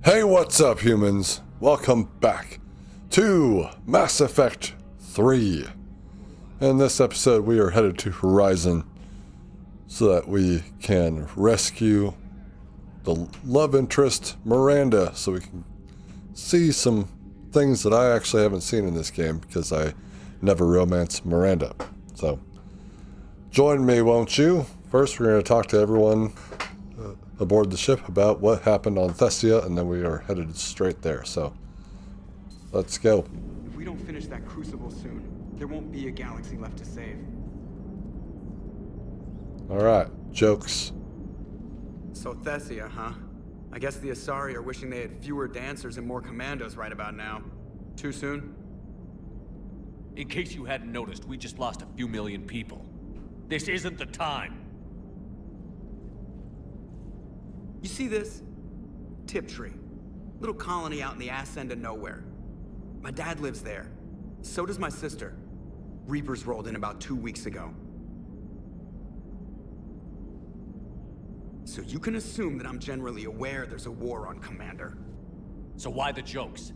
Hey, what's up, humans? Welcome back to Mass Effect 3. In this episode, we are headed to Horizon so that we can rescue the love interest, Miranda, so we can see some things that I actually haven't seen in this game because I never romanced Miranda. So, join me, won't you? First, we're going to talk to everyone aboard the ship about what happened on Thessia, and then we are headed straight there. So, let's go. If we don't finish that crucible soon, there won't be a galaxy left to save. Alright, jokes. So Thessia, huh? I guess the Asari are wishing they had fewer dancers and more commandos right about now. Too soon? In case you hadn't noticed, we just lost a few million people. This isn't the time. You see this? Tiptree. Little colony out in the ass end of nowhere. My dad lives there. So does my sister. Reapers rolled in about 2 weeks ago. So you can assume that I'm generally aware there's a war on, Commander. So why the jokes?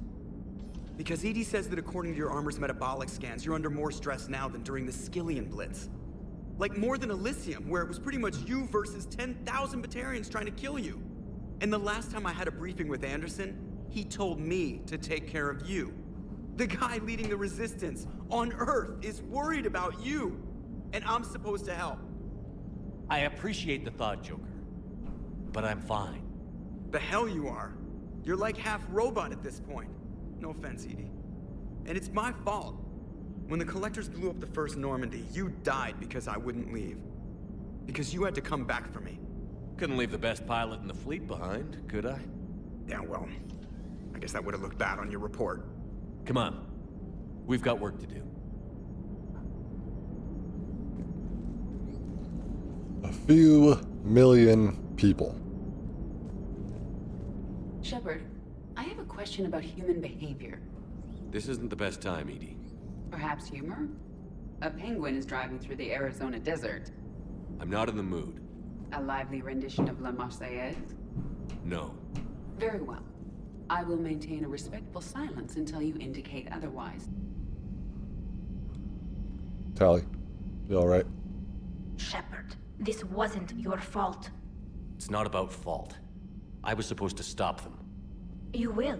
Because EDI says that according to your armor's metabolic scans, you're under more stress now than during the Skillian Blitz. Like more than Elysium, where it was pretty much you versus 10,000 Batarians trying to kill you. And the last time I had a briefing with Anderson, he told me to take care of you. The guy leading the resistance on Earth is worried about you, and I'm supposed to help. I appreciate the thought, Joker. But I'm fine. The hell you are. You're like half robot at this point. No offense, EDI. And it's my fault. When the Collectors blew up the first Normandy, you died because I wouldn't leave. Because you had to come back for me. Couldn't leave the best pilot in the fleet behind, could I? Yeah, well, I guess that would have looked bad on your report. Come on. We've got work to do. A few million people. Shepard, I have a question about human behavior. This isn't the best time, EDI. Perhaps humor? A penguin is driving through the Arizona desert. I'm not in the mood. A lively rendition of La Marseillaise? No. Very well. I will maintain a respectful silence until you indicate otherwise. Tally, you alright? Shepard, this wasn't your fault. It's not about fault. I was supposed to stop them. You will.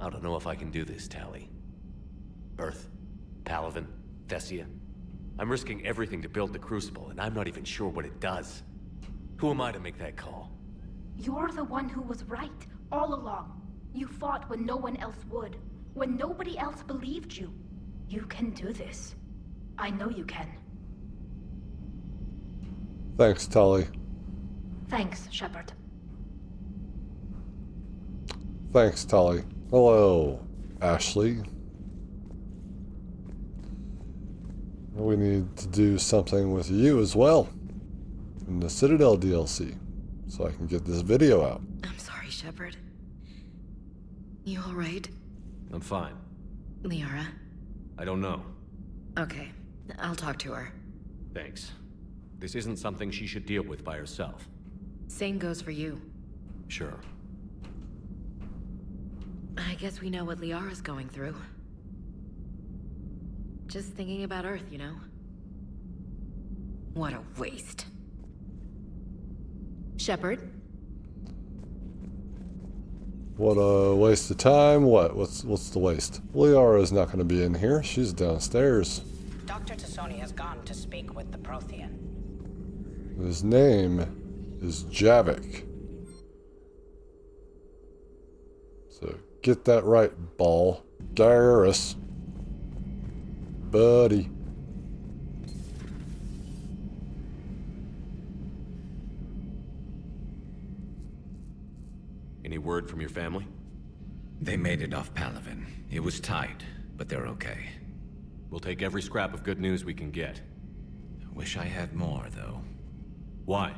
I don't know if I can do this, Tally. Earth, Palaven, Thessia. I'm risking everything to build the Crucible, and I'm not even sure what it does. Who am I to make that call? You're the one who was right, all along. You fought when no one else would, when nobody else believed you. You can do this. I know you can. Thanks, Tally. Thanks, Shepard. Thanks, Tally. Hello, Ashley. We need to do something with you as well in the Citadel DLC so I can get this video out. I'm sorry, Shepard. You all right? I'm fine. Liara? I don't know. Okay, I'll talk to her. Thanks. This isn't something she should deal with by herself. Same goes for you. Sure. I guess we know what Liara's going through. Just thinking about Earth, you know? What a waste. Shepard? What a waste of time. What's the waste? Liara's not going to be in here. She's downstairs. Dr. Tassoni has gone to speak with the Prothean. His name is Javik. So get that right, ball. Garrus. Buddy. Any word from your family? They made it off Palaven. It was tight, but they're okay. We'll take every scrap of good news we can get. Wish I had more, though. Why?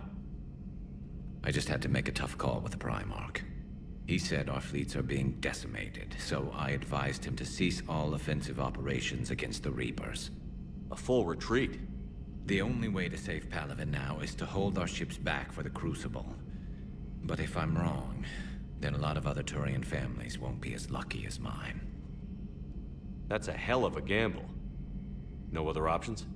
I just had to make a tough call with the Primarch. He said our fleets are being decimated, so I advised him to cease all offensive operations against the Reapers. A full retreat? The only way to save Palaven now is to hold our ships back for the Crucible. But if I'm wrong, then a lot of other Turian families won't be as lucky as mine. That's a hell of a gamble. No other options?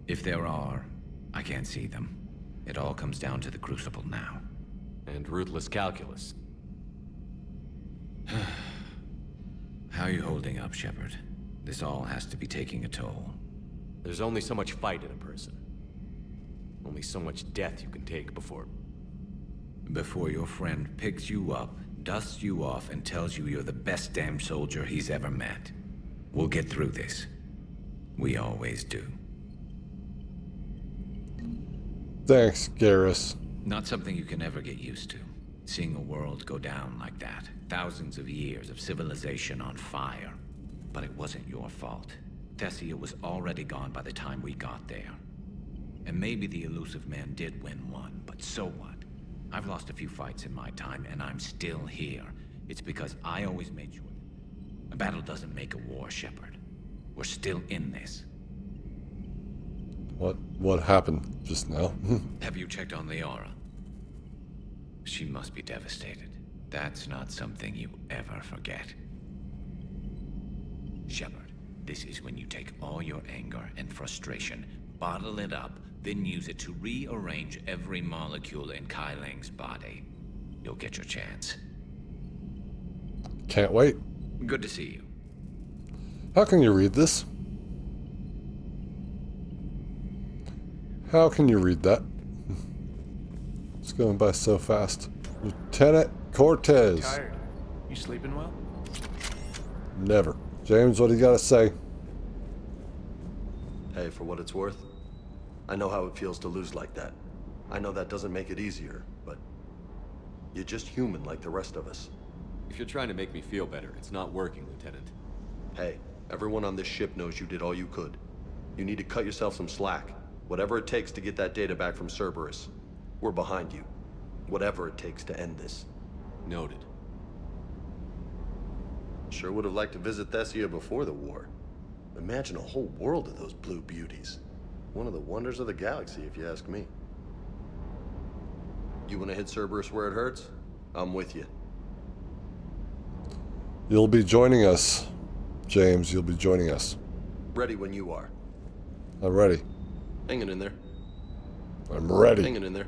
If there are, I can't see them. It all comes down to the Crucible now. And ruthless calculus. How are you holding up, Shepard? This all has to be taking a toll. There's only so much fight in a person. Only so much death you can take before... Before your friend picks you up, dusts you off, and tells you you're the best damn soldier he's ever met. We'll get through this. We always do. Thanks, Garrus. Not something you can ever get used to. Seeing a world go down like that. Thousands of years of civilization on fire. But it wasn't your fault. Thessia was already gone by the time we got there. And maybe the Illusive man did win one, but so what? I've lost a few fights in my time, and I'm still here. It's because I always made sure. A battle doesn't make a war, Shepard. We're still in this. What happened just now? Have you checked on Liara? She must be devastated. That's not something you ever forget. Shepard, this is when you take all your anger and frustration, bottle it up, then use it to rearrange every molecule in Kai Ling's body. You'll get your chance. Can't wait. Good to see you. How can you read this? How can you read that? It's going by so fast. Lieutenant Cortez. Tired. You sleeping well? Never. James, what do you got to say? Hey, for what it's worth, I know how it feels to lose like that. I know that doesn't make it easier, but you're just human like the rest of us. If you're trying to make me feel better, it's not working, Lieutenant. Hey, everyone on this ship knows you did all you could. You need to cut yourself some slack. Whatever it takes to get that data back from Cerberus. We're behind you. Whatever it takes to end this. Noted. Sure would have liked to visit Thessia before the war. Imagine a whole world of those blue beauties. One of the wonders of the galaxy, if you ask me. You want to hit Cerberus where it hurts? I'm with you. You'll be joining us, James. You'll be joining us. Ready when you are. I'm ready. Hanging in there. I'm ready. Hanging in there.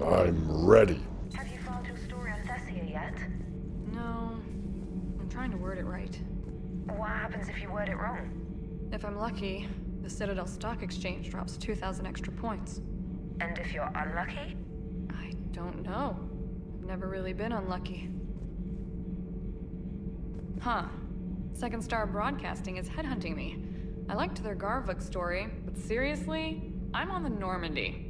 I'm ready. Have you filed your story on Thessia yet? No. I'm trying to word it right. What happens if you word it wrong? If I'm lucky, the Citadel Stock Exchange drops 2,000 extra points. And if you're unlucky? I don't know. I've never really been unlucky. Huh. Second Star Broadcasting is headhunting me. I liked their Garvuk story, but seriously, I'm on the Normandy.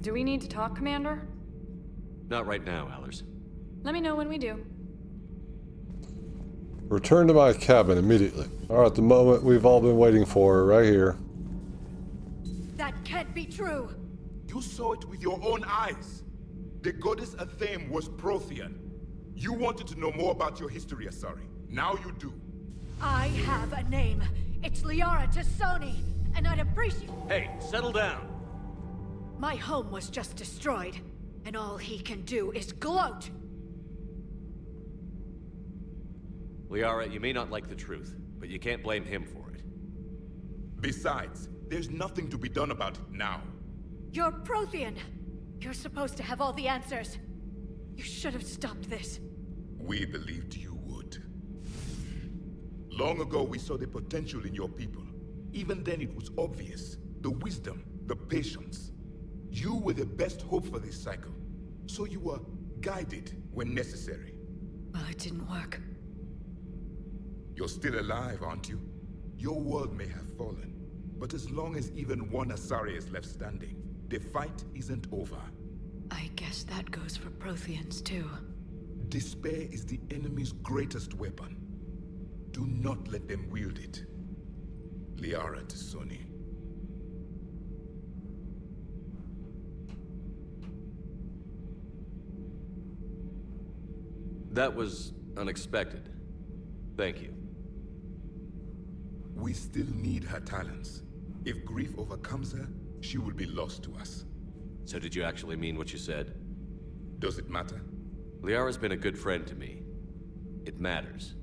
Do we need to talk, Commander? Not right now, Allers. Let me know when we do. Return to my cabin immediately. Alright, the moment we've all been waiting for, right here. That can't be true! You saw it with your own eyes. The goddess Athame was Prothean. You wanted to know more about your history, Asari. Now you do. I have a name. It's Liara Tassoni, and I'd appreciate... Hey, settle down! My home was just destroyed, and all he can do is gloat! Liara, you may not like the truth, but you can't blame him for it. Besides, there's nothing to be done about it now. You're Prothean! You're supposed to have all the answers. You should have stopped this. We believed you would. Long ago, we saw the potential in your people. Even then, it was obvious. The wisdom, the patience. You were the best hope for this cycle. So you were guided when necessary. Well, it didn't work. You're still alive, aren't you? Your world may have fallen, but as long as even one Asari is left standing, the fight isn't over. I guess that goes for Protheans, too. Despair is the enemy's greatest weapon. Do not let them wield it. Liara Tassoni. That was unexpected. Thank you. We still need her talents. If grief overcomes her, she will be lost to us. So did you actually mean what you said? Does it matter? Liara's been a good friend to me. It matters.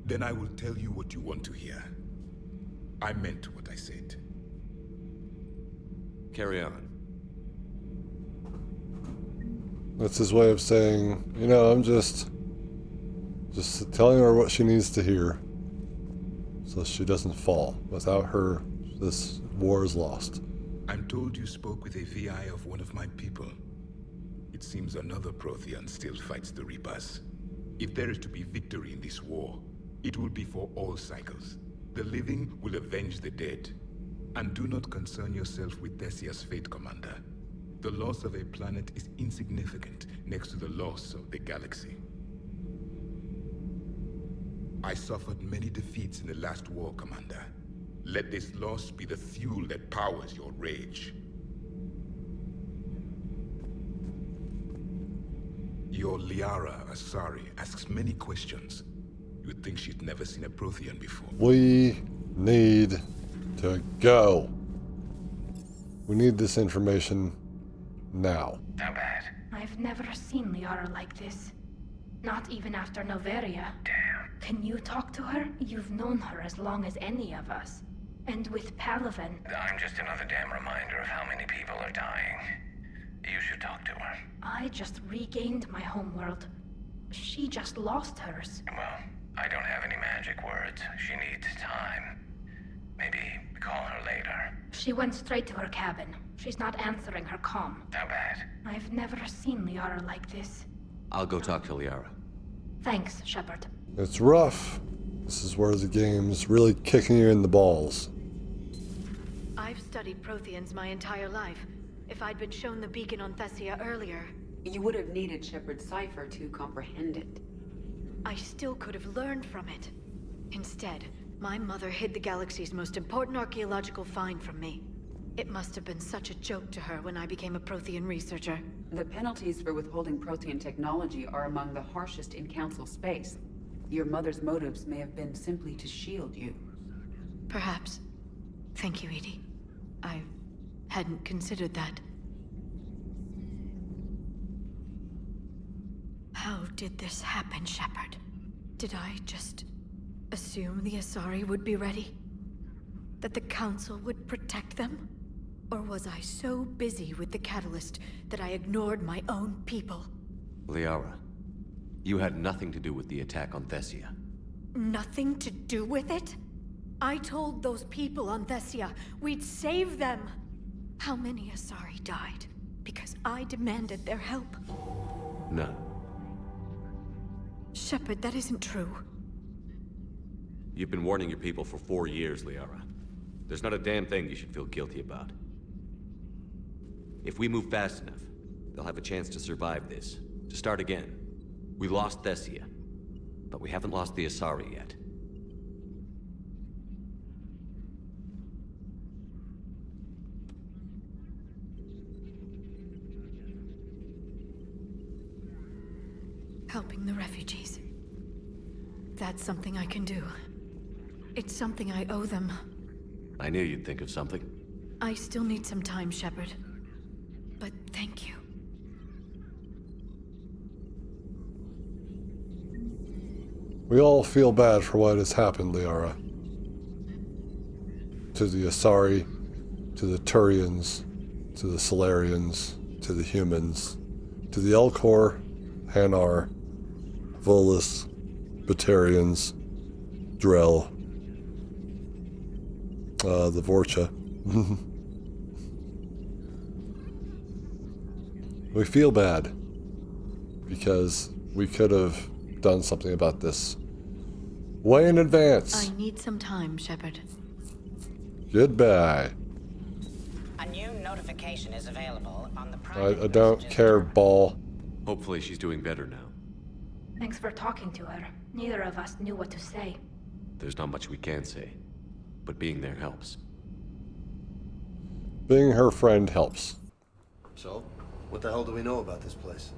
Then I will tell you what you want to hear. I meant what I said. Carry on. That's his way of saying, you know, I'm just telling her what she needs to hear, so she doesn't fall. Without her, this war is lost. I'm told you spoke with a VI of one of my people. It seems another Prothean still fights the Reapers. If there is to be victory in this war, it will be for all cycles. The living will avenge the dead. And do not concern yourself with Thessia's fate, Commander. The loss of a planet is insignificant next to the loss of the galaxy. I suffered many defeats in the last war, Commander. Let this loss be the fuel that powers your rage. Your Liara Asari asks many questions. You'd think she'd never seen a Prothean before. We need to go. We need this information now. How bad? I've never seen Liara like this. Not even after Noveria. Damn. Can you talk to her? You've known her as long as any of us. And with Palaven. I'm just another damn reminder of how many people are dying. You should talk to her. I just regained my homeworld. She just lost hers. Well, I don't have any magic words. She needs time. Maybe call her later. She went straight to her cabin. She's not answering her comm. How bad? I've never seen Liara like this. I'll go talk to Liara. Thanks, Shepard. It's rough. This is where the game's really kicking you in the balls. I've studied Protheans my entire life. If I'd been shown the beacon on Thessia earlier... You would have needed Shepard's cipher to comprehend it. I still could have learned from it. Instead, my mother hid the galaxy's most important archaeological find from me. It must have been such a joke to her when I became a Prothean researcher. The penalties for withholding Prothean technology are among the harshest in Council space. Your mother's motives may have been simply to shield you. Perhaps. Thank you, Edie. I hadn't considered that. How did this happen, Shepard? Did I just assume the Asari would be ready? That the Council would protect them? Or was I so busy with the Catalyst that I ignored my own people? Liara, you had nothing to do with the attack on Thessia. Nothing to do with it? I told those people on Thessia we'd save them. How many Asari died because I demanded their help? None. Shepard, that isn't true. You've been warning your people for 4 years, Liara. There's not a damn thing you should feel guilty about. If we move fast enough, they'll have a chance to survive this, to start again. We lost Thessia, but we haven't lost the Asari yet. Helping the refugees. That's something I can do. It's something I owe them. I knew you'd think of something. I still need some time, Shepard. But thank you. We all feel bad for what has happened, Liara. To the Asari, to the Turians, to the Solarians, to the humans, to the Elcor, Hanar, Volus, Batarians, Drell, the Vorcha. We feel bad because we could have done something about this way in advance. I need some time, Shepard. Goodbye. A new notification is available on the I don't care, ball. Hopefully she's doing better now. Thanks for talking to her. Neither of us knew what to say. There's not much we can say, but being there helps. Being her friend helps. So, what the hell do we know about this place?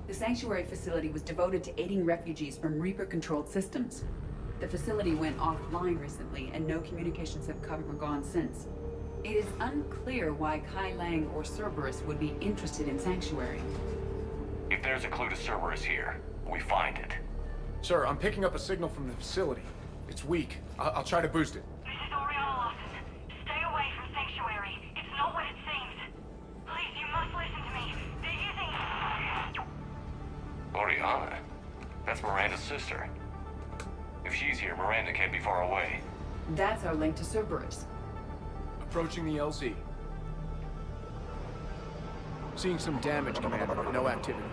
The sanctuary facility was devoted to aiding refugees from Reaper-controlled systems. The facility went offline recently, and no communications have come or gone since. It is unclear why Kai Lang or Cerberus would be interested in Sanctuary. If there's a clue to Cerberus here, we find it. Sir, I'm picking up a signal from the facility. It's weak. I'll try to boost it. This is Oriana office. Stay away from Sanctuary. It's not what it seems. Please, you must listen to me. They're using... Oriana? That's Miranda's sister. If she's here, Miranda can't be far away. That's our link to Cerberus. Approaching the LZ. Seeing some damage, Commander, but no activity.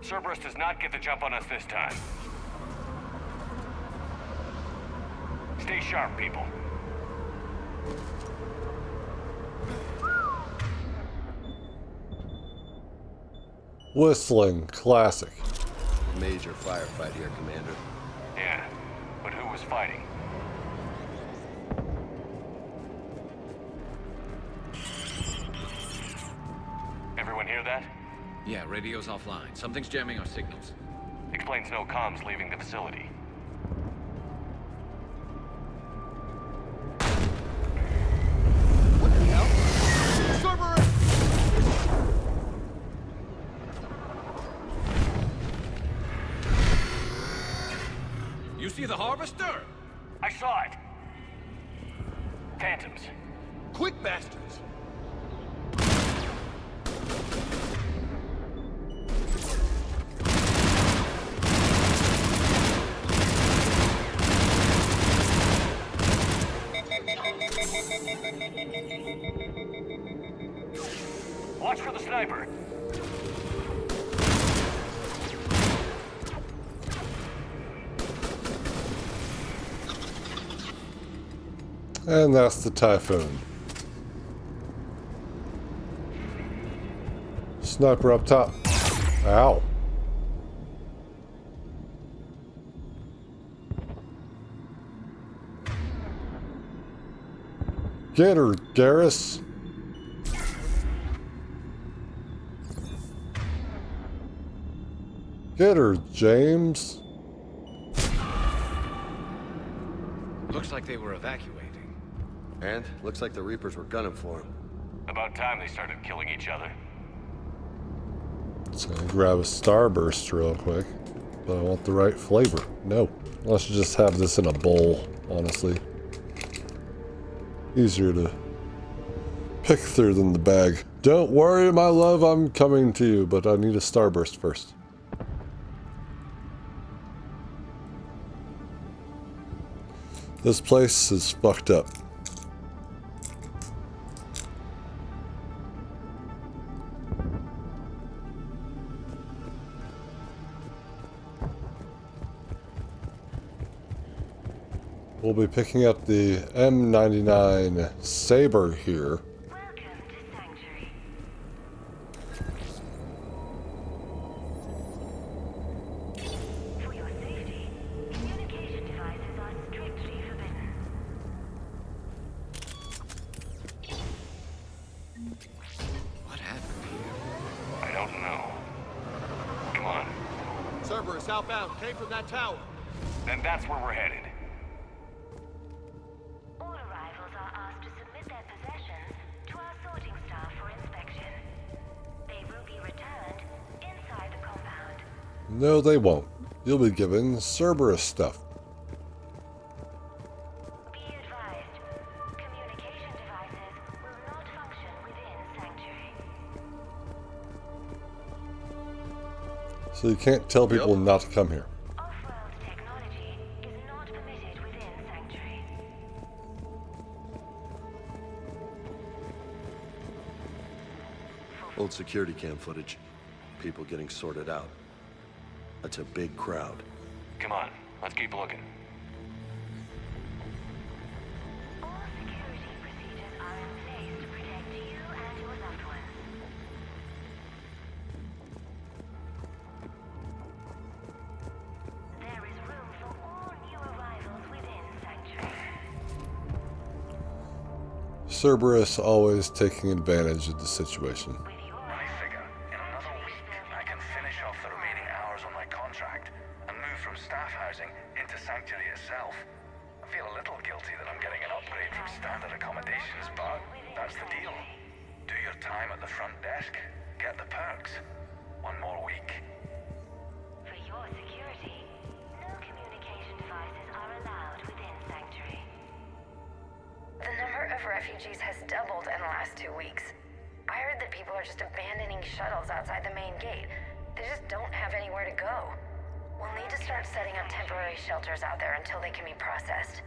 Cerberus does not get the jump on us this time. Stay sharp, people. Whistling, classic. Major firefight here, Commander. Yeah, but who was fighting? Everyone hear that? Yeah, radio's offline. Something's jamming our signals. Explains no comms leaving the facility. What the hell? Cerberus! You see the harvester? I saw it. Phantoms. Quick, bastards! Watch for the sniper. And that's the Typhoon. Sniper up top. Ow. Get her, Garrus. Get her, James. Looks like they were evacuating. And looks like the Reapers were gunning for him. About time they started killing each other. So I'm gonna grab a Starburst real quick. But I want the right flavor. No. Let's just have this in a bowl, honestly. Easier to pick through than the bag. Don't worry, my love, I'm coming to you, but I need a Starburst first. This place is fucked up. We'll be picking up the M99 Saber here. Welcome to Sanctuary. For your safety, communication devices are strictly forbidden. What happened here? I don't know. Come on. Cerberus outbound, came from that tower. Then that's where we're headed. All arrivals are asked to submit their possessions to our sorting staff for inspection. They will be returned inside the compound. No, they won't. You'll be given Cerberus stuff. Be advised, communication devices will not function within Sanctuary. So you can't tell people not to come here. Off-world technology is not permitted within Sanctuary. Old security cam footage. People getting sorted out. That's a big crowd. Come on, let's keep looking. All security procedures are in place to protect you and your loved ones. There is room for all new arrivals within Sanctuary. Cerberus always taking advantage of the situation. With your Nice figure. Sanctuary itself. I feel a little guilty that I'm getting an upgrade from standard accommodations, but that's the deal. Do your time at the front desk, get the perks. One more week. For your security, no communication devices are allowed within Sanctuary. The number of refugees has doubled in the last 2 weeks. I heard that people are just abandoning shuttles outside the main gate. They just don't have anywhere to go. We'll need to start setting up temporary shelters out there until they can be processed.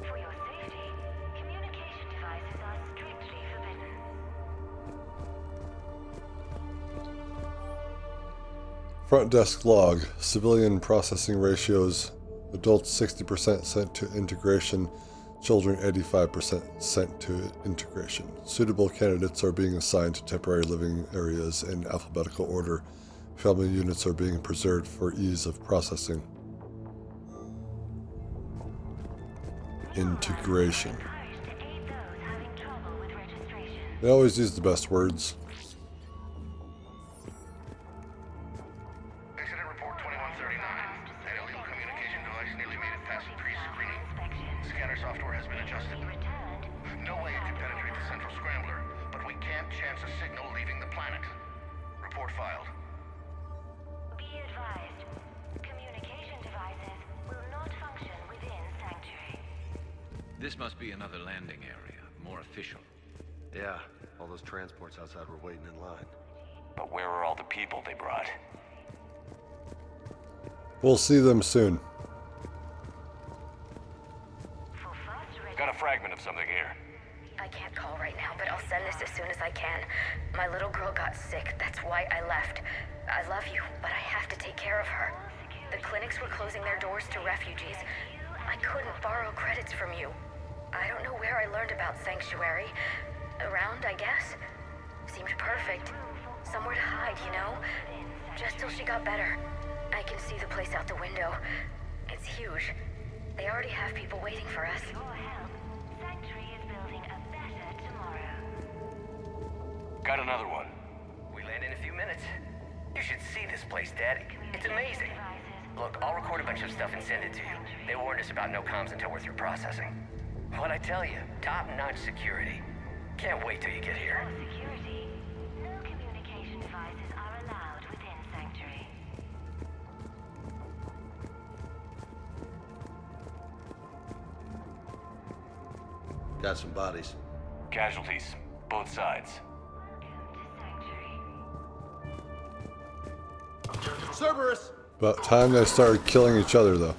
For your safety, communication devices are strictly forbidden. Front desk log. Civilian processing ratios. Adults 60% sent to integration. Children 85% sent to integration. Suitable candidates are being assigned to temporary living areas in alphabetical order. Family units are being preserved for ease of processing. Integration. They always use the best words. Incident report 2139. An illegal communication device nearly made it past pre-screening. Scanner software has been adjusted. No way it could penetrate the central scrambler, but we can't chance a signal leaving the planet. Report filed. Be advised, communication devices will not function within Sanctuary. This must be another landing area, more official. Yeah, all those transports outside were waiting in line. But where are all the people they brought? We'll see them soon. Got a fragment of something here. I can't call right now, but I'll send this as soon as I can. My little girl got sick, that's why I left. I love you, but I have to take care of her. The clinics were closing their doors to refugees. I couldn't borrow credits from you. I don't know where I learned about Sanctuary. Around, I guess. Seemed perfect. Somewhere to hide, you know? Just till she got better. I can see the place out the window. It's huge. They already have people waiting for us. Sanctuary is building a better tomorrow. Got another one. We land in a few minutes. You should see this place, Daddy. It's amazing. Look, I'll record a bunch of stuff and send it to you. They warned us about no comms until we're through processing. What'd I tell you? Top-notch security. Can't wait till you get here. For security, no communication devices are allowed within Sanctuary. Got some bodies. Casualties, both sides. Cerberus! About time they started killing each other, though.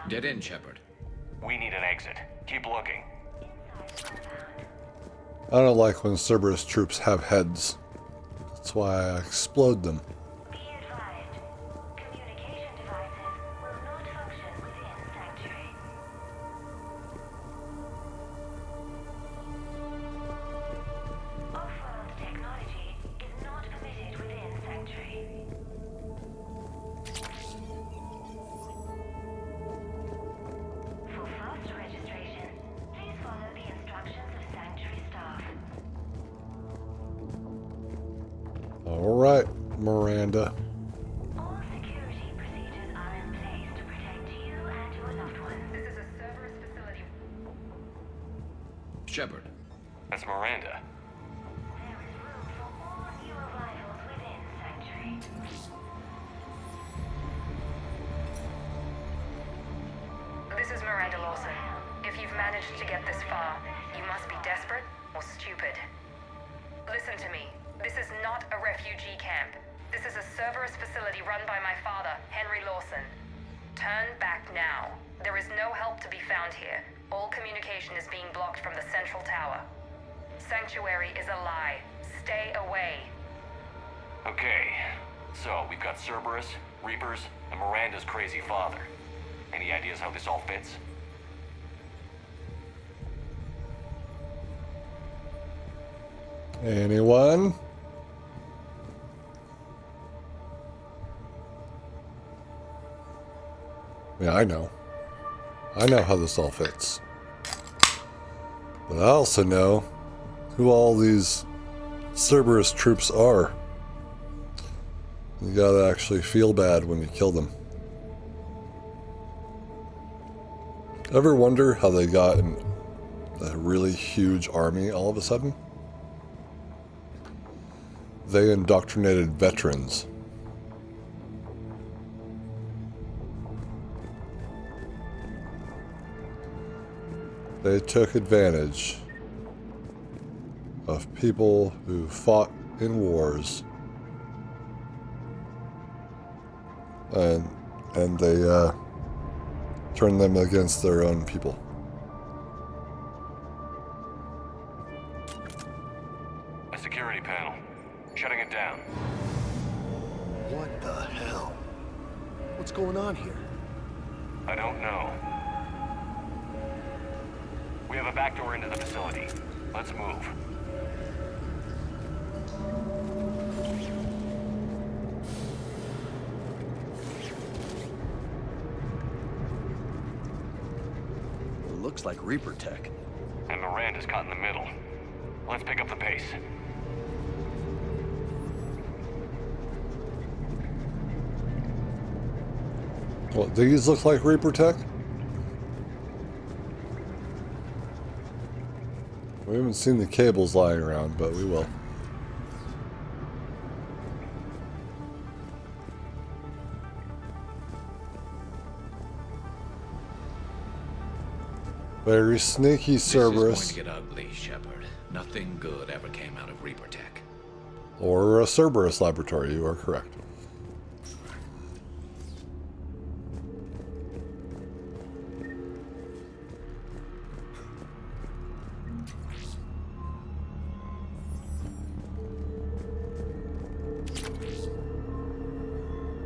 Dead end, Shepard. We need an exit. Keep looking. I don't like when Cerberus troops have heads. That's why I explode them. Be advised, communication devices will not function within Sanctuary. Off-world technology is not permitted within Sanctuary. For faster registration, please follow the instructions of Sanctuary staff. All right, Miranda. All security procedures are in place to protect you and your loved ones. This is a Cerberus facility. Shepard. That's Miranda. There is room for more new arrivals within Sanctuary. This is Miranda Lawson. If you've managed to get this far, you must be desperate or stupid. Listen to me. This is not a refugee camp. This is a Cerberus facility run by my father, Henry Lawson. Turn back now. There is no help to be found here. All communication is being blocked from the central tower. Sanctuary is a lie. Stay away. Okay, so we've got Cerberus, Reapers, and Miranda's crazy father. Any ideas how this all fits? Anyone? Yeah, I know. I know how this all fits. But I also know who all these Cerberus troops are. You gotta actually feel bad when you kill them. Ever wonder how they got a really huge army all of a sudden? They indoctrinated veterans. They took advantage of people who fought in wars, and they turned them against their own people. A security panel. Shutting it down. What the hell? What's going on here? I don't know. We have a back door into the facility. Let's move. It looks like Reaper tech. And Miranda's caught in the middle. Let's pick up the pace. Well, these look like Reaper tech? We haven't seen the cables lying around, but we will. Very sneaky Cerberus. This is going to get ugly, Shepard. Nothing good ever came out of Reaper tech. Or a Cerberus laboratory, you are correct.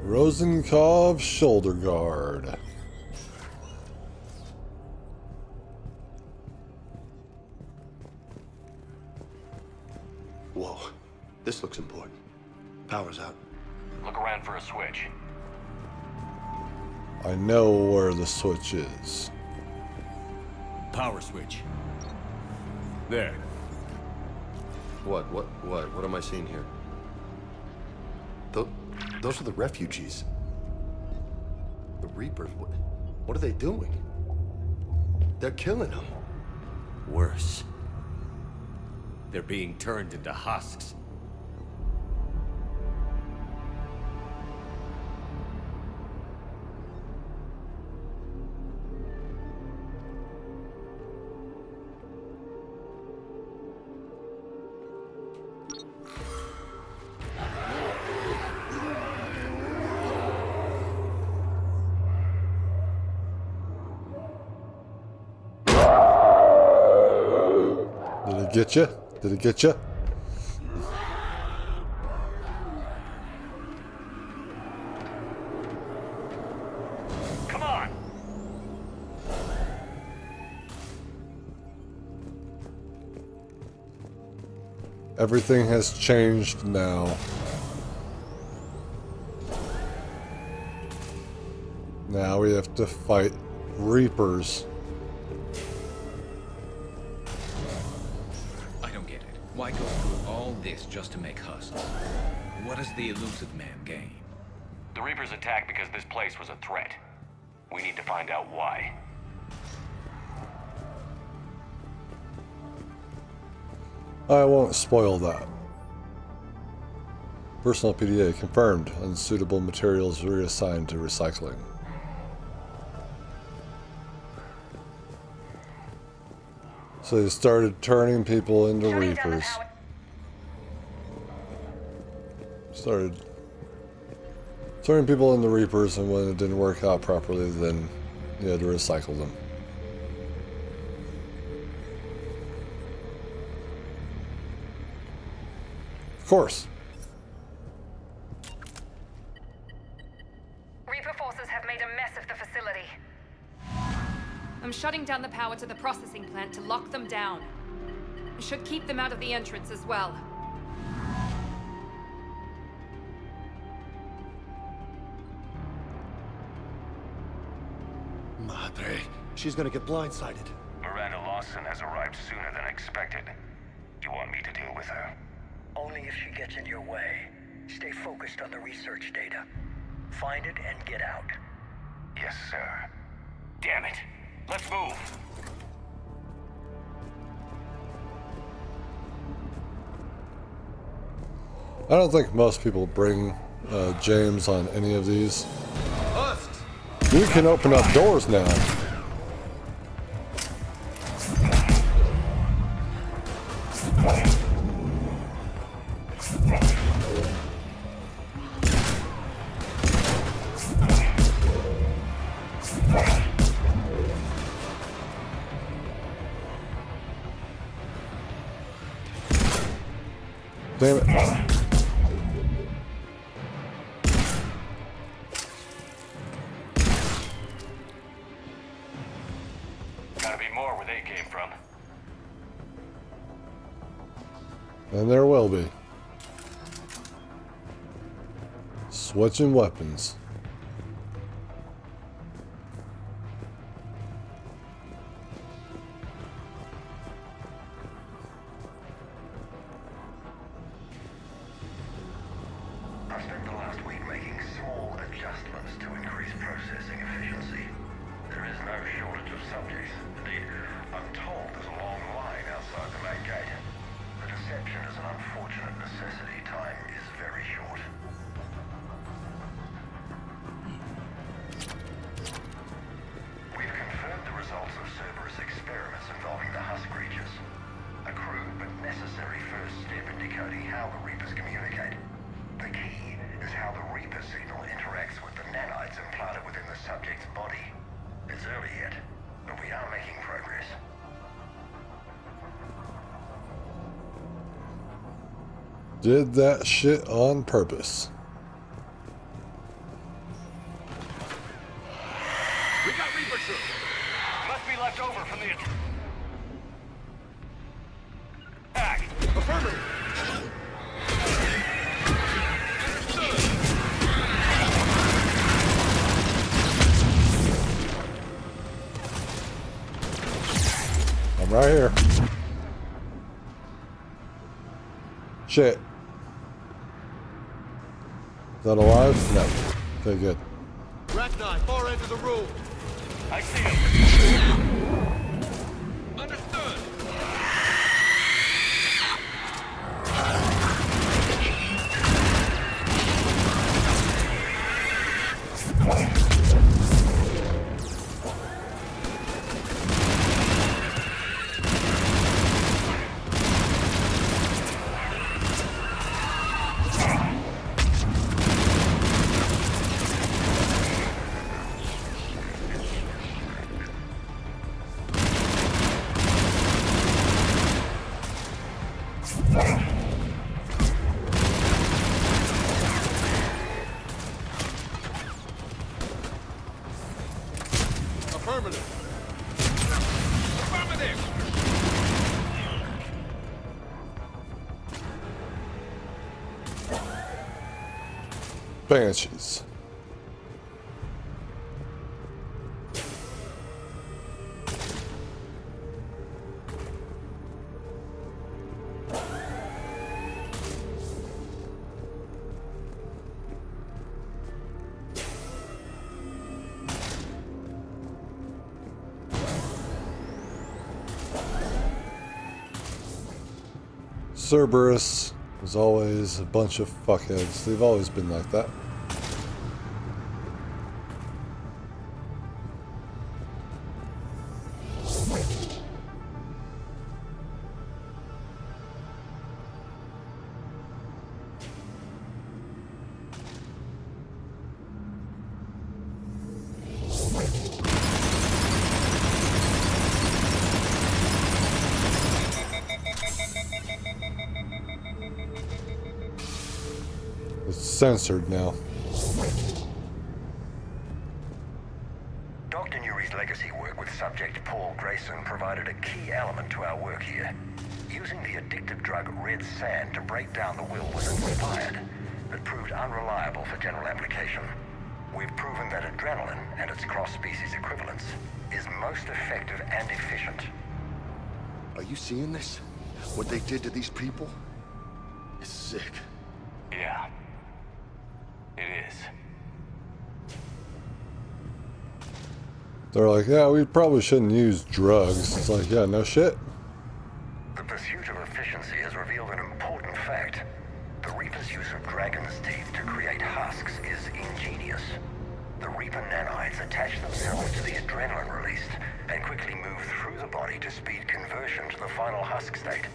Rosenkopf shoulder guard. Whoa, this looks important. Power's out. Look around for a switch. I know where the switch is. Power switch. There. What am I seeing here? Those are the refugees. The Reapers, what are they doing? They're killing them. Worse. They're being turned into husks. Did it get you? Did it get you? Come on! Everything has changed now. Now we have to fight Reapers. Why go through all this just to make husks? What does the Illusive man gain? The Reapers attacked because this place was a threat. We need to find out why. I won't spoil that. Personal PDA confirmed. Unsuitable materials reassigned to recycling. So they started turning people into Reapers. Started turning people into Reapers, and when it didn't work out properly, then you had to recycle them. Of course. Reaper forces have made a mess of the facility. I'm shutting down the power to the processing plant to lock them down. Should keep them out of the entrance as well. Madre, she's gonna get blindsided. Miranda Lawson has arrived sooner than expected. You want me to deal with her? Only if she gets in your way. Stay focused on the research data. Find it and get out. Yes, sir. Damn it! Let's move! I don't think most people bring James on any of these. You can open up doors now. Damn it. Gotta be more where they came from. And there will be. Switching weapons. I spent the last week making small adjustments to increase processing efficiency. There is no shortage of subjects. Indeed, I'm told there's a long line outside the main gate. The deception is an unfortunate necessity. Time is very short. We've confirmed the results of Cerberus experiments involving the husk creatures. A crude but necessary first step in decoding how the Reapers communicate. The key is how the Reaper signal interacts with the nanites implanted within the subject's body. It's early yet, but we are making progress. Did that shit on purpose. We got Reaper troops! Must be left over from the attack! Affirmative! I'm right here. Shit. Is that alive? No. Okay, good. Rachni, far end of the room. I see him. Understood. Affirmative. Banshees. Cerberus is always a bunch of fuckheads. They've always been like that. It's censored now. Dr. Newry's legacy work with subject Paul Grayson provided a key element to our work here. Using the addictive drug red sand to break down the will was inspired, but proved unreliable for general application. We've proven that adrenaline and its cross-species equivalents is most effective and efficient. Are you seeing this? What they did to these people? It's sick. Yeah. It is. They're like, yeah, we probably shouldn't use drugs. It's like, yeah, no shit. The pursuit of efficiency has revealed an important fact. The Reaper's use of dragon's teeth to create husks is ingenious. The Reaper nanites attach themselves to the adrenaline released and quickly move through the body to speed conversion to the final husk state.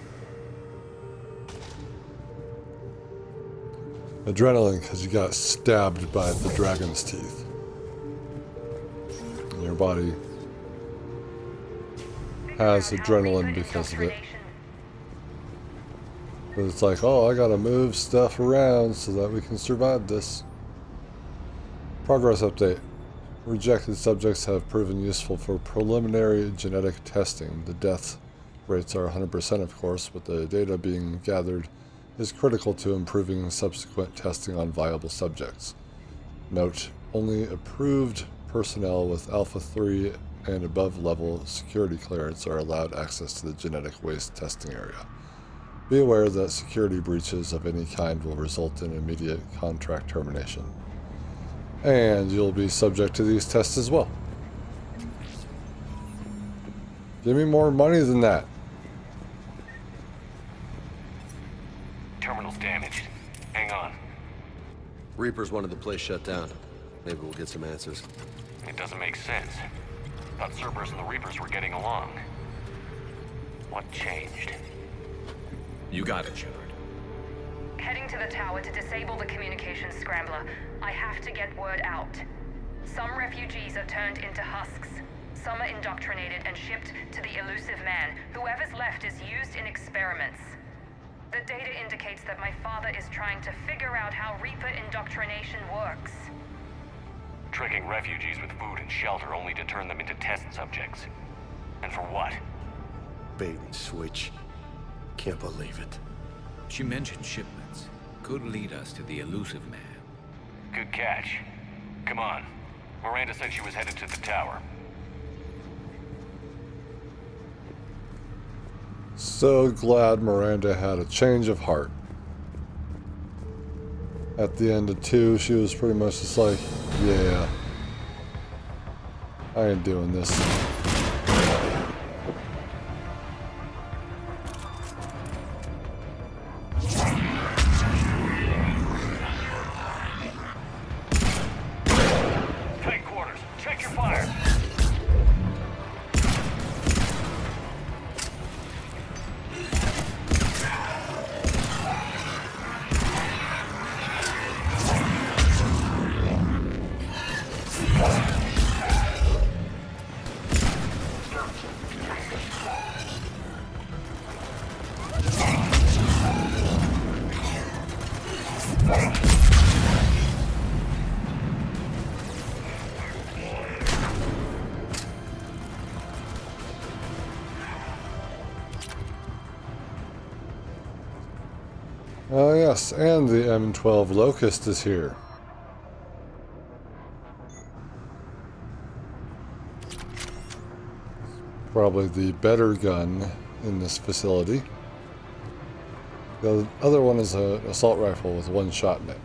Adrenaline, because you got stabbed by the dragon's teeth. And your body has adrenaline because of it. But it's like, oh, I gotta move stuff around so that we can survive this. Progress update. Rejected subjects have proven useful for preliminary genetic testing. The death rates are 100%, of course, but the data being gathered is critical to improving subsequent testing on viable subjects. Note, only approved personnel with Alpha 3 and above level security clearance are allowed access to the genetic waste testing area. Be aware that security breaches of any kind will result in immediate contract termination. And you'll be subject to these tests as well. Give me more money than that. Terminal's damaged. Hang on. Reapers wanted the place shut down. Maybe we'll get some answers. It doesn't make sense. Thought Cerberus and the Reapers were getting along. What changed? You got it, Shepard. Heading to the tower to disable the communications scrambler. I have to get word out. Some refugees are turned into husks. Some are indoctrinated and shipped to the Illusive Man. Whoever's left is used in experiments. The data indicates that my father is trying to figure out how Reaper indoctrination works. Tricking refugees with food and shelter only to turn them into test subjects. And for what? Bait and switch. Can't believe it. She mentioned shipments. Could lead us to the Illusive Man. Good catch. Come on. Miranda said she was headed to the tower. So glad Miranda had a change of heart. At the end of 2, she was pretty much just like, yeah, I ain't doing this. Tight quarters. Check your fire. Oh yes, and the M12 Locust is here. Probably the better gun in this facility. The other one is an assault rifle with one shot in it.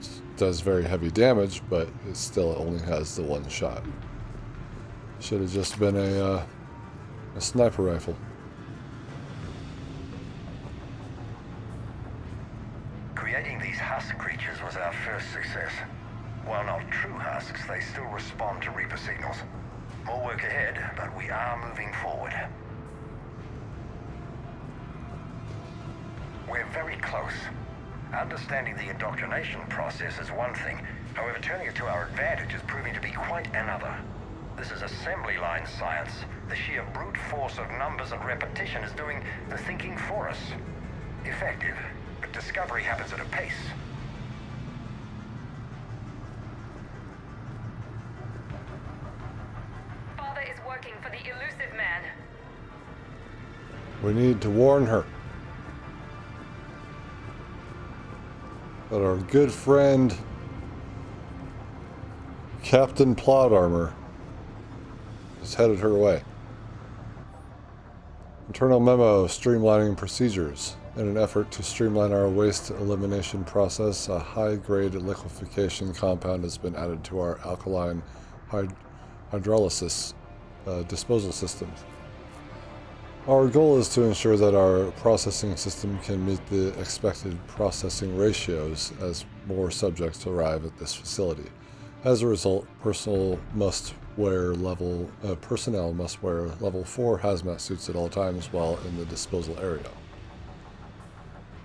It does very heavy damage, but it still only has the one shot. Should have just been a sniper rifle. Creating these husk creatures was our first success. While not true husks, they still respond to Reaper signals. More work ahead, but we are moving forward. We're very close. Understanding the indoctrination process is one thing. However, turning it to our advantage is proving to be quite another. This is assembly line science. The sheer brute force of numbers and repetition is doing the thinking for us. Effective, but discovery happens at a pace. Father is working for the Illusive Man. We need to warn her that our good friend Captain Plot Armor is headed her way. Internal memo streamlining procedures. In an effort to streamline our waste elimination process, a high-grade liquefaction compound has been added to our alkaline hydrolysis disposal systems. Our goal is to ensure that our processing system can meet the expected processing ratios as more subjects arrive at this facility. As a result, personnel must wear level 4 hazmat suits at all times while in the disposal area.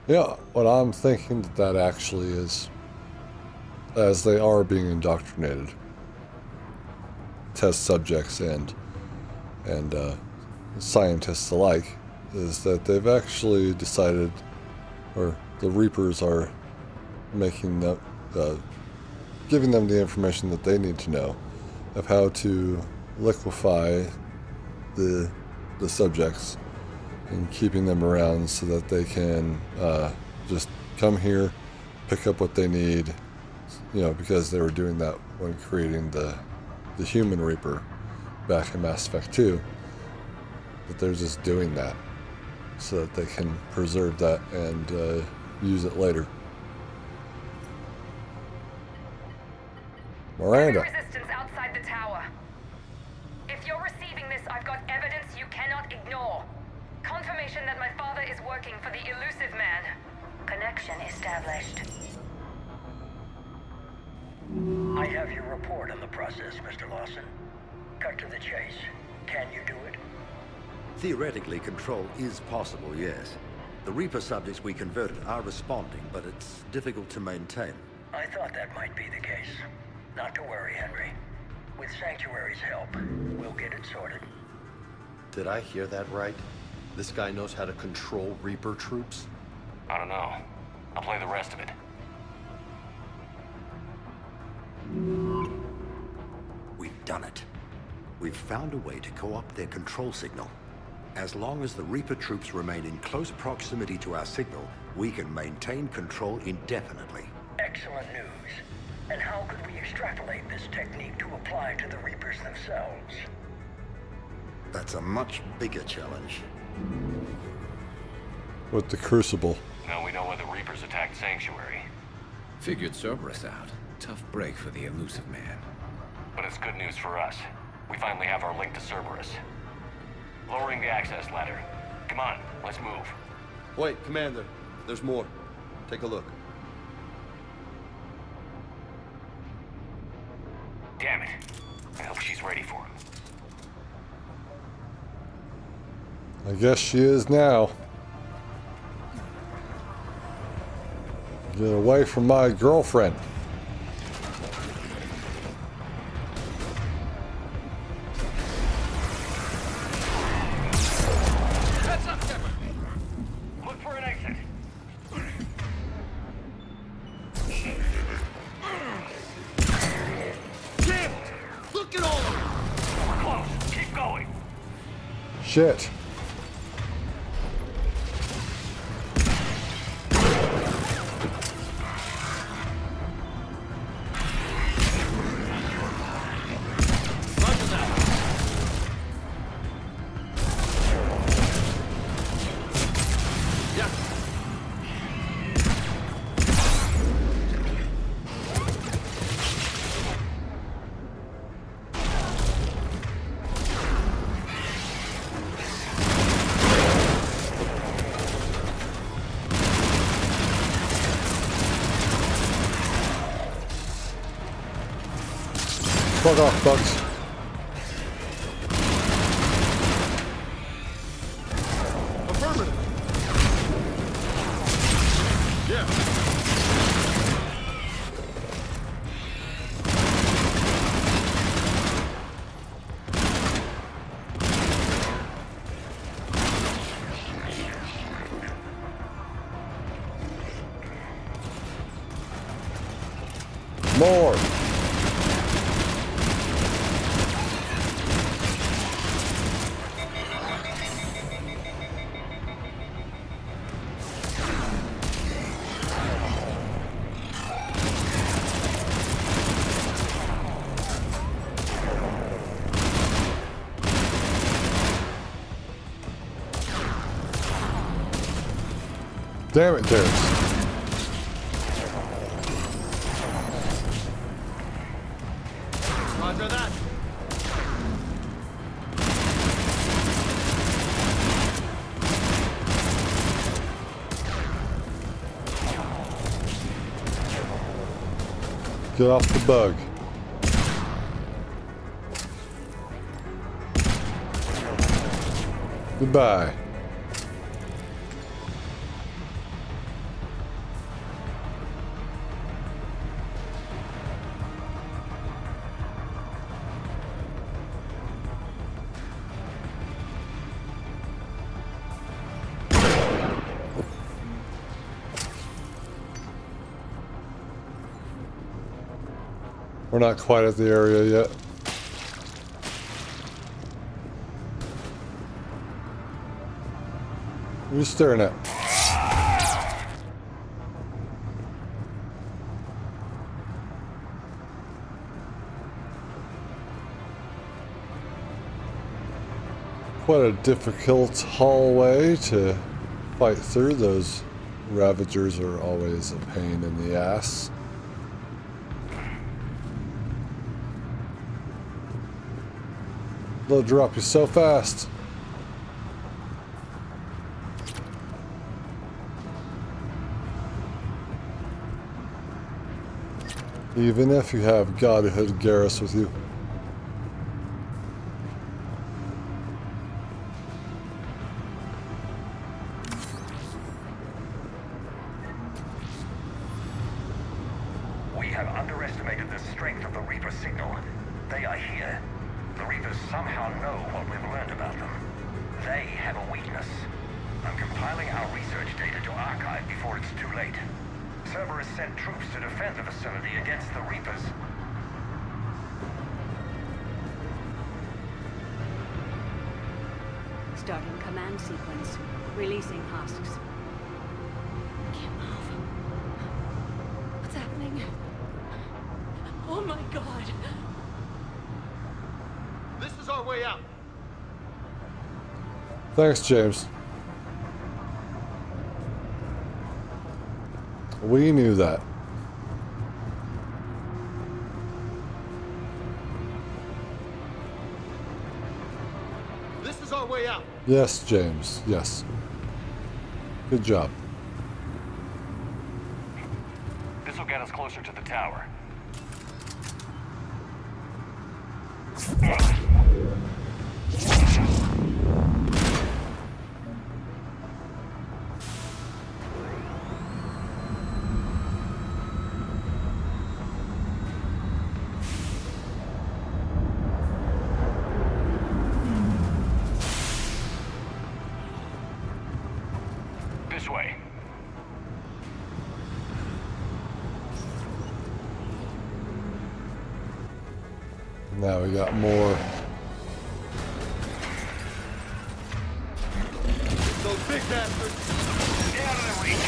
Yeah, what I'm thinking that actually is, as they are being indoctrinated, test subjects and scientists alike, is that they've actually decided, or the Reapers are making the, giving them the information that they need to know of how to liquefy the subjects and keeping them around so that they can just come here, pick up what they need, you know, because they were doing that when creating the human Reaper back in Mass Effect 2. But they're just doing that so that they can preserve that and use it later. Miranda. Resistance outside the tower. If you're receiving this, I've got evidence you cannot ignore. Confirmation that my father is working for the Illusive Man. Connection established. I have your report on the process, Mr. Lawson. Cut to the chase. Can you do it? Theoretically, control is possible, yes. The Reaper subjects we converted are responding, but it's difficult to maintain. I thought that might be the case. Not to worry, Henry. With Sanctuary's help, we'll get it sorted. Did I hear that right? This guy knows how to control Reaper troops? I don't know. I'll play the rest of it. We've done it. We've found a way to co-opt their control signal. As long as the Reaper troops remain in close proximity to our signal, we can maintain control indefinitely. Excellent news. And how could we extrapolate this technique to apply to the Reapers themselves? That's a much bigger challenge. With the Crucible. Now we know why the Reapers attacked Sanctuary. Figured Cerberus out. Tough break for the Illusive Man. But it's good news for us. We finally have our link to Cerberus. Lowering the access ladder. Come on, let's move. Wait, Commander. There's more. Take a look. Damn it. I hope she's ready for him. I guess she is now. Get away from my girlfriend. Heads up, Shepard. Look for an exit. Damn! Look at all of them! We're close. Keep going. Shit. Fuck off, Bugs. Affirmative. Yeah. More. Damn it, Terrence. Roger that. Get off the bug. Goodbye. We're not quite at the area yet. What are you staring at? Quite a difficult hallway to fight through. Those Ravagers are always a pain in the ass. They'll drop you so fast. Even if you have Godhood Garrus with you. We have underestimated the strength of the Reaper signal. They are here. The Reapers somehow know what we've learned about them. They have a weakness. I'm compiling our research data to archive before it's too late. Cerberus sent troops to defend the facility against the Reapers. Starting command sequence. Releasing husks. Can't move. What's happening? Oh my god. This is our way out. Thanks, James. We knew that. This is our way out. Yes, James. Yes. Good job. This will get us closer to the tower. This way. Now we got more. Those big bastards. Get out of their reach.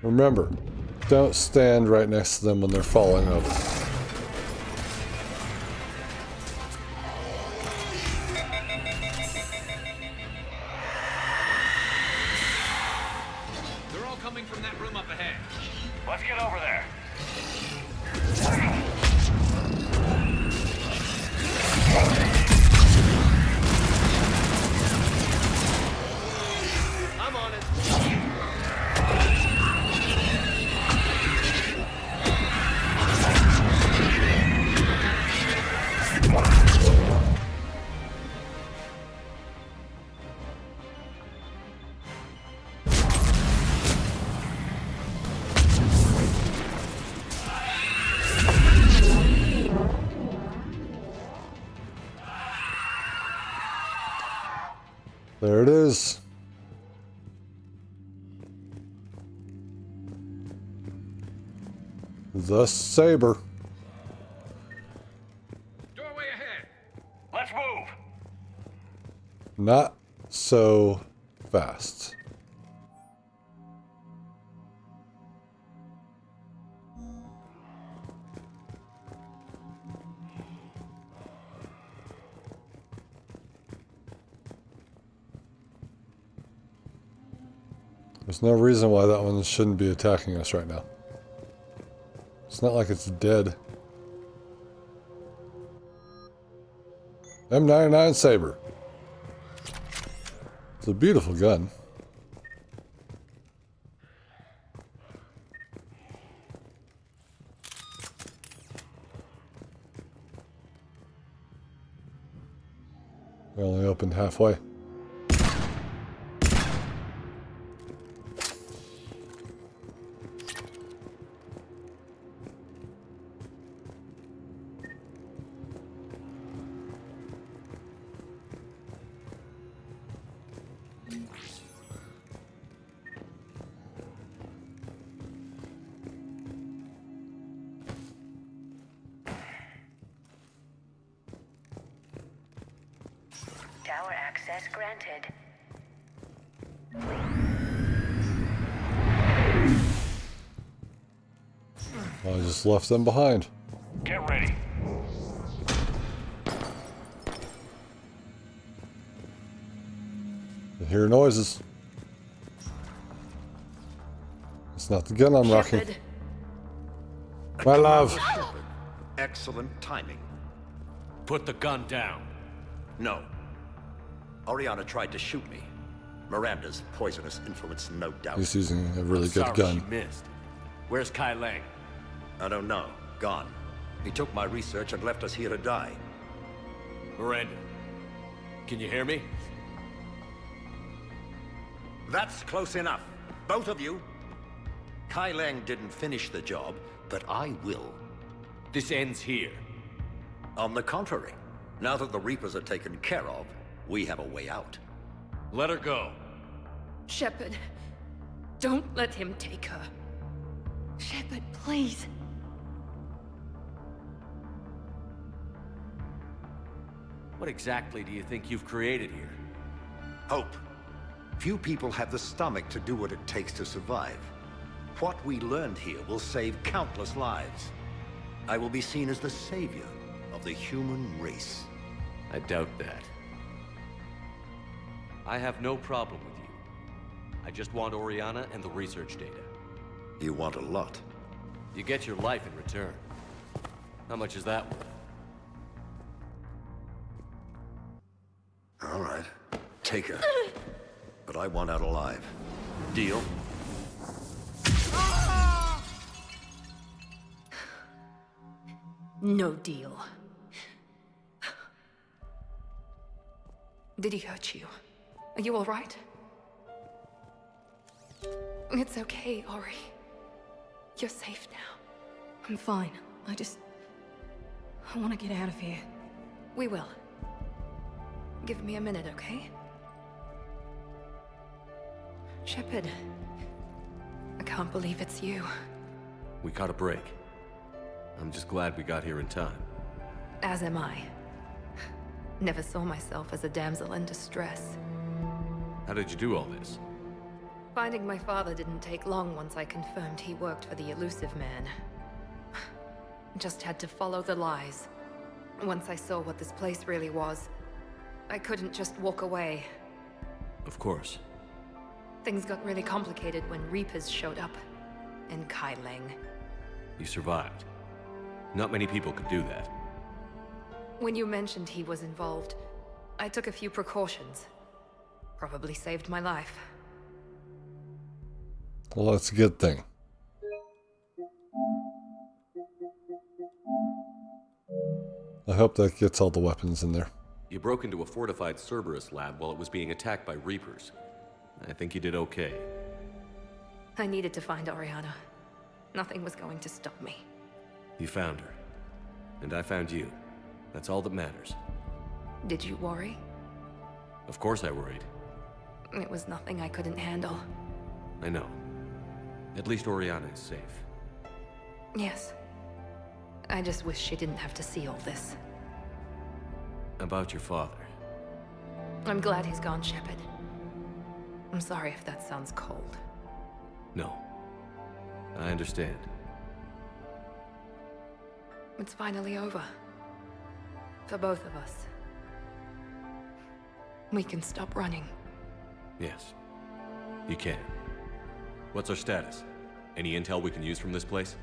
Remember, don't stand right next to them when they're falling over. They're all coming from that room up ahead. Let's get over there. I'm on it. There it is. The Saber. Doorway ahead. Let's move. Not so fast. There's no reason why that one shouldn't be attacking us right now. It's not like it's dead. M99 Saber. It's a beautiful gun. We only opened halfway. Tower access granted. I just left them behind. Get ready. I hear noises. It's not the gun I'm rocking. My love. Excellent timing. Put the gun down. No. Oriana tried to shoot me. Miranda's poisonous influence, no doubt. He's using a really good Sorry gun. she missed. Where's Kai Lang? I don't know. Gone. He took my research and left us here to die. Miranda, can you hear me? That's close enough. Both of you. Kai Lang didn't finish the job, but I will. This ends here. On the contrary, now that the Reapers are taken care of, we have a way out. Let her go. Shepard, don't let him take her. Shepard, please. What exactly do you think you've created here? Hope. Few people have the stomach to do what it takes to survive. What we learned here will save countless lives. I will be seen as the savior of the human race. I doubt that. I have no problem with you. I just want Oriana and the research data. You want a lot. You get your life in return. How much is that worth? All right. Take her. But I want out alive. Deal? No deal. Did he hurt you? Are you all right? It's okay, Ori. You're safe now. I'm fine. I want to get out of here. We will. Give me a minute, okay? Shepard. I can't believe it's you. We caught a break. I'm just glad we got here in time. As am I. Never saw myself as a damsel in distress. How did you do all this? Finding my father didn't take long once I confirmed he worked for the Illusive man. Just had to follow the lies. Once I saw what this place really was, I couldn't just walk away. Of course. Things got really complicated when Reapers showed up. And Kai Lang. You survived. Not many people could do that. When you mentioned he was involved, I took a few precautions. Probably saved my life. Well, that's a good thing. I hope that gets all the weapons in there. You broke into a fortified Cerberus lab while it was being attacked by Reapers. I think you did okay. I needed to find Oriana. Nothing was going to stop me. You found her. And I found you. That's all that matters. Did you worry? Of course I worried. It was nothing I couldn't handle. I know. At least Oriana is safe. Yes. I just wish she didn't have to see all this. About your father. I'm glad he's gone, Shepard. I'm sorry if that sounds cold. No. I understand. It's finally over. For both of us. We can stop running. Yes. You can. What's our status? Any intel we can use from this place?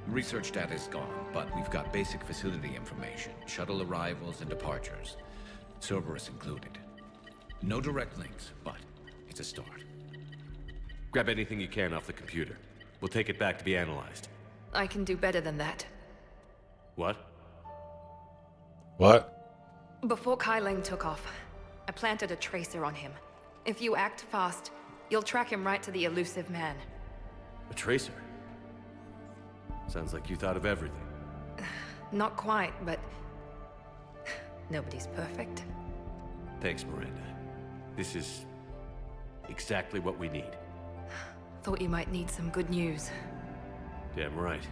Research data is gone, but we've got basic facility information, shuttle arrivals and departures, Cerberus included. No direct links, but it's a start. Grab anything you can off the computer. We'll take it back to be analyzed. I can do better than that. What? What? Before Kai Lang took off, I planted a tracer on him. If you act fast, you'll track him right to the Illusive man. A tracer? Sounds like you thought of everything. Not quite, but nobody's perfect. Thanks, Miranda. This is exactly what we need. Thought you might need some good news. Damn right.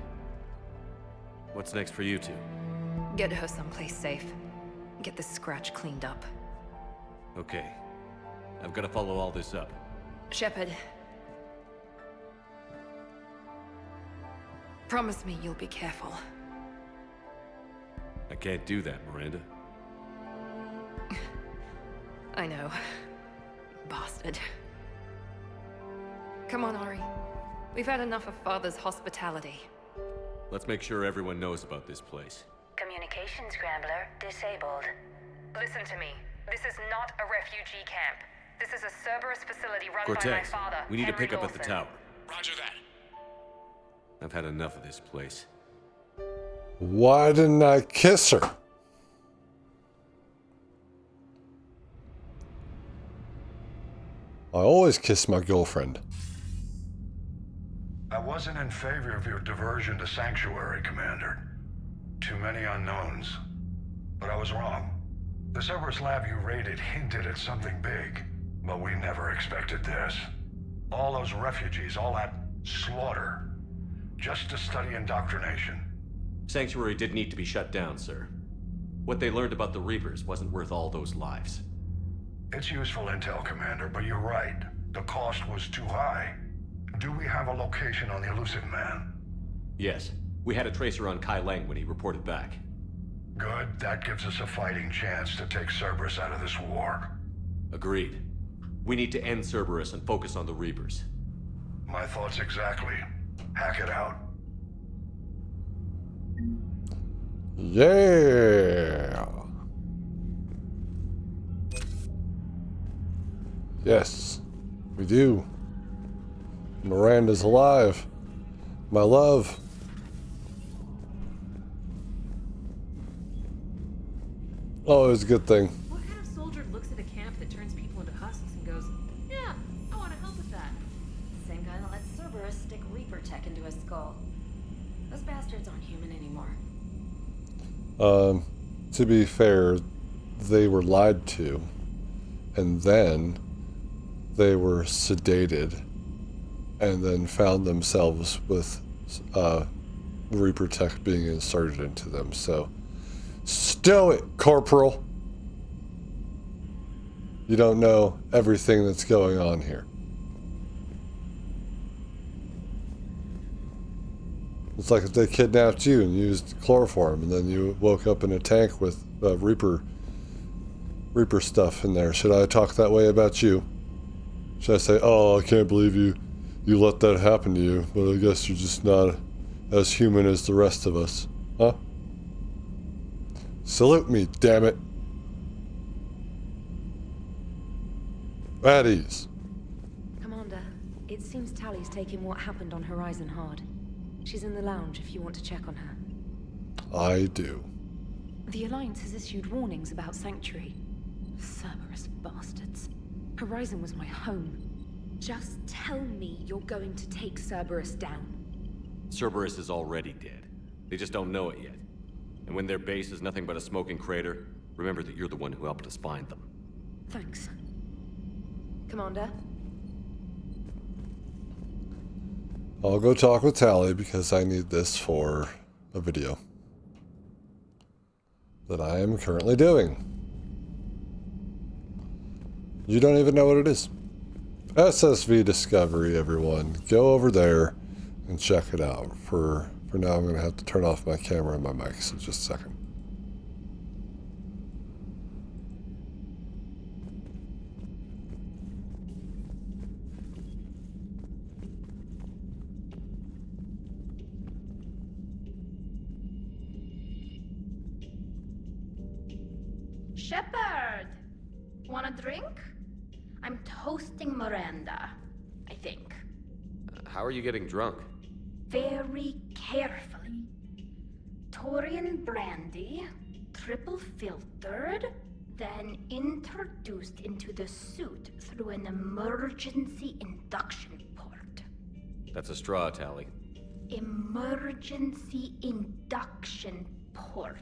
What's next for you two? Get her someplace safe. Get this scratch cleaned up. Okay. I've got to follow all this up. Shepard. Promise me you'll be careful. I can't do that, Miranda. I know. Bastard. Come on, Ori. We've had enough of Father's hospitality. Let's make sure everyone knows about this place. Communication scrambler disabled. Listen to me. This is not a refugee camp. This is a Cerberus facility run by my Cortez, father, we need to Henry pick up at the Lawson. tower. Roger that. I've had enough of this place. Why didn't I kiss her? I always kiss my girlfriend. I wasn't in favor of your diversion to Sanctuary, Commander. Too many unknowns. But I was wrong. The Cerberus lab you raided hinted at something big, but we never expected this. All those refugees, all that slaughter, just to study indoctrination. Sanctuary did need to be shut down, sir. What they learned about the Reapers wasn't worth all those lives. It's useful intel, Commander, but you're right. The cost was too high. Do we have a location on the Illusive man? Yes. We had a tracer on Kai Lang when he reported back. Good. That gives us a fighting chance to take Cerberus out of this war. Agreed. We need to end Cerberus and focus on the Reapers. My thoughts exactly. Hack it out. Yeah. Yes, we do. Miranda's alive. My love. Oh, it was a good thing. What kind of soldier looks at a camp that turns people into husks and goes, yeah, I want to help with that? Same guy that lets Cerberus stick Reaper tech into his skull. Those bastards aren't human anymore. To be fair, they were lied to, and then they were sedated, and then found themselves with Reaper tech being inserted into them. So, stow it, Corporal. You don't know everything that's going on here. It's like if they kidnapped you and used chloroform, and then you woke up in a tank with Reaper stuff in there. Should I talk that way about you? Should I say, "Oh, I can't believe you let that happen to you, but I guess you're just not as human as the rest of us," huh? Salute me, damn it. At ease. Commander, it seems Tally's taking what happened on Horizon hard. She's in the lounge if you want to check on her. I do. The Alliance has issued warnings about Sanctuary. Cerberus bastards. Horizon was my home. Just tell me you're going to take Cerberus down. Cerberus is already dead. They just don't know it yet. And when their base is nothing but a smoking crater, remember that you're the one who helped us find them. Thanks. Commander? I'll go talk with Tally because I need this for a video that I am currently doing. You don't even know what it is. SSV Discovery, everyone. Go over there and check it out. For now, I'm going to have to turn off my camera and my mic, so just a second. Shepard! Want a drink? I'm toasting Miranda, I think. How are you getting drunk? Very carefully. Taurian brandy, triple filtered, then introduced into the suit through an emergency induction port. That's a straw, Tally. Emergency induction port.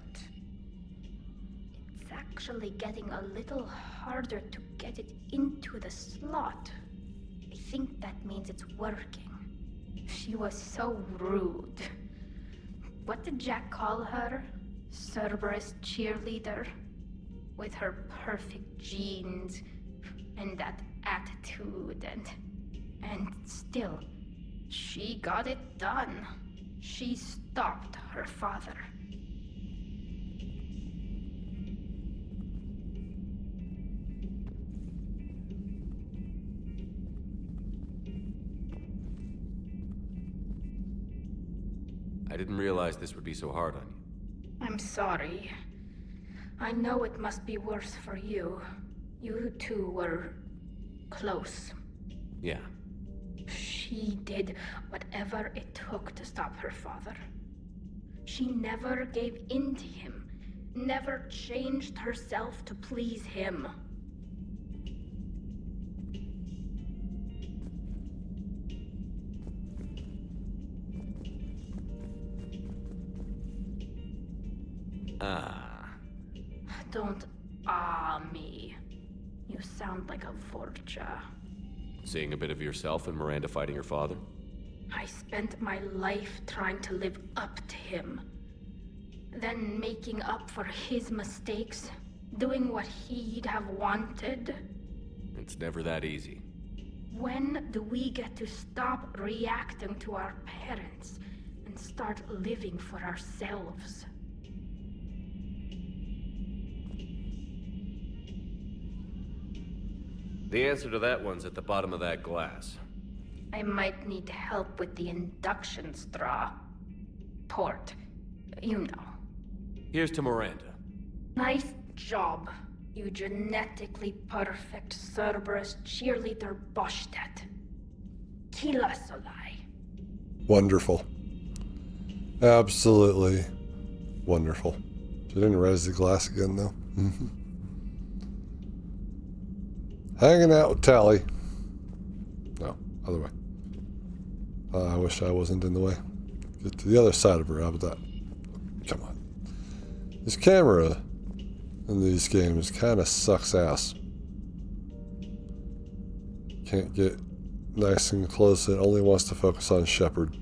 It's actually getting a little harder to get it into the slot. I think that means it's working. She was so rude. What did Jack call her? Cerberus cheerleader? With her perfect genes and that attitude and still, she got it done. She stopped her father. I didn't realize this would be so hard on you. I'm sorry. I know it must be worse for you. You two were close. Yeah. She did whatever it took to stop her father. She never gave in to him, never changed herself to please him. Don't me. You sound like a Vorcha. Seeing a bit of yourself in Miranda fighting her father? I spent my life trying to live up to him. Then making up for his mistakes, doing what he'd have wanted. It's never that easy. When do we get to stop reacting to our parents and start living for ourselves? The answer to that one's at the bottom of that glass. I might need help with the induction straw. Port. You know. Here's to Miranda. Nice job, you genetically perfect Cerberus cheerleader Boschtet. Kila Solai. Wonderful. Absolutely wonderful. She didn't raise the glass again, though. Hanging out with Tally. No, other way. I wish I wasn't in the way. Get to the other side of her. How about that? Come on. This camera in these games kind of sucks ass. Can't get nice and close. It only wants to focus on Shepard.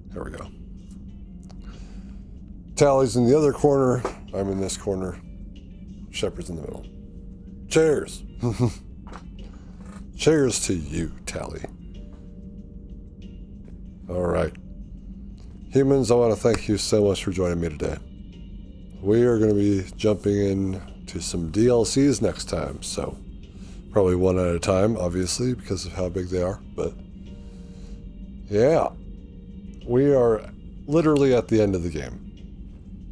There we go. Tally's in the other corner. I'm in this corner. Shepard's in the middle. Cheers. Cheers to you, Tally. All right. Humans, I want to thank you so much for joining me today. We are going to be jumping into some DLCs next time, so probably one at a time, obviously, because of how big they are. But yeah, we are literally at the end of the game.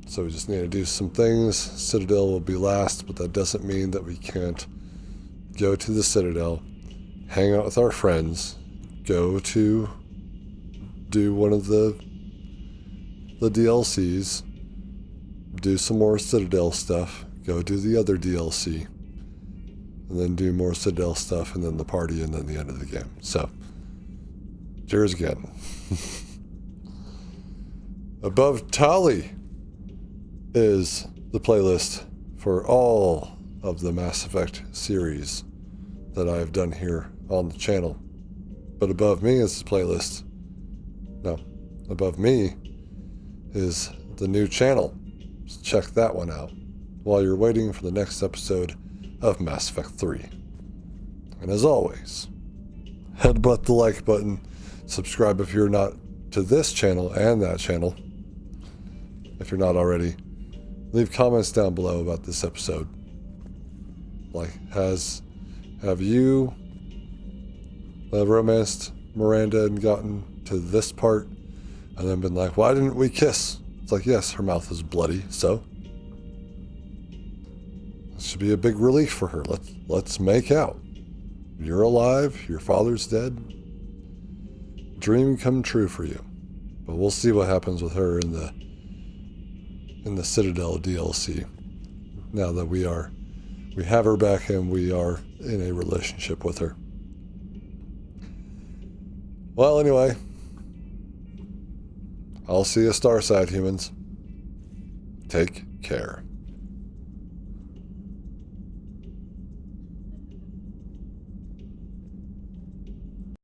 So we just need to do some things. Citadel will be last, but that doesn't mean that we can't go to the Citadel, hang out with our friends, go to do one of the DLCs, do some more Citadel stuff, go do the other DLC, and then do more Citadel stuff, and then the party, and then the end of the game. So, cheers again. Above Tally is the playlist for all of the Mass Effect series that I've done here on the channel. But above me is the playlist. No, above me is the new channel. So check that one out while you're waiting for the next episode of Mass Effect 3. And as always, headbutt the like button, subscribe if you're not to this channel and that channel, if you're not already. Leave comments down below about this episode. Like, have you romanced Miranda and gotten to this part and then been like, why didn't we kiss? It's like, yes, her mouth is bloody, so This should be a big relief for her. Let's make out. You're alive. Your father's dead. Dream come true for you. But we'll see what happens with her in the Citadel DLC. Now that we have her back and we are in a relationship with her. Well, anyway, I'll see you Starside, humans. Take care.